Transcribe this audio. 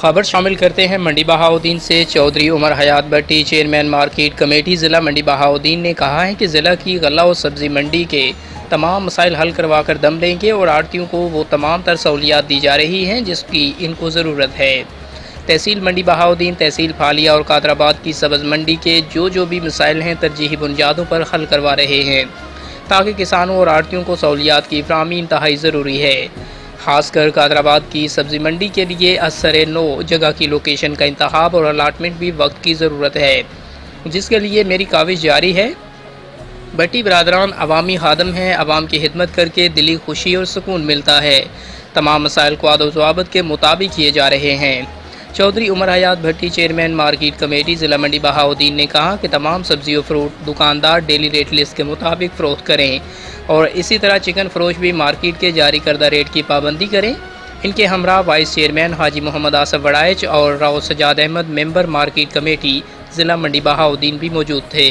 खबर शामिल करते हैं मंडी बहाउद्दीन से। चौधरी उमर हयात भट्टी, चेयरमैन मार्केट कमेटी ज़िला मंडी बहाउद्दीन ने कहा है कि ज़िला की गल्ला और सब्ज़ी मंडी के तमाम मसाइल हल करवा कर दम लेंगे और आड़तियों को वो तमाम तर सहूलियात दी जा रही हैं जिसकी इनको ज़रूरत है। तहसील मंडी बहाउद्दीन, तहसील फालिया और कादराबाद की सब्ज़ मंडी के जो भी मसाइल हैं तरजीही बुनियादों पर हल करवा रहे हैं ताकि किसानों और आड़तियों को सहूलियात की फराहमी इंतहाई ज़रूरी है। खासकर कादराबाद की सब्ज़ी मंडी के लिए असर नो जगह की लोकेशन का इंतखाब और अलाटमेंट भी वक्त की ज़रूरत है, जिसके लिए मेरी काविश जारी है। भट्टी बरादरान अवामी खादम हैं, अवाम की खिदमत करके दिली खुशी और सुकून मिलता है। तमाम मसाइल को आदो ज़वाबित के मुताबिक किए जा रहे हैं। चौधरी उमर हयात भट्टी, चेयरमैन मार्केट कमेटी ज़िला मंडी बहाउद्दीन ने कहा कि तमाम सब्ज़ी और फ्रूट दुकानदार डेली रेट लिस्ट के मुताबिक फ़रोख्त करें और इसी तरह चिकन फरोश भी मार्केट के जारी करदा रेट की पाबंदी करें। इनके हमरा वाइस चेयरमैन हाजी मोहम्मद आसफ वड़ाइच और Rao Sajjad Ahmed member market committee ज़िला मंडी बहाउद्दीन भी मौजूद थे।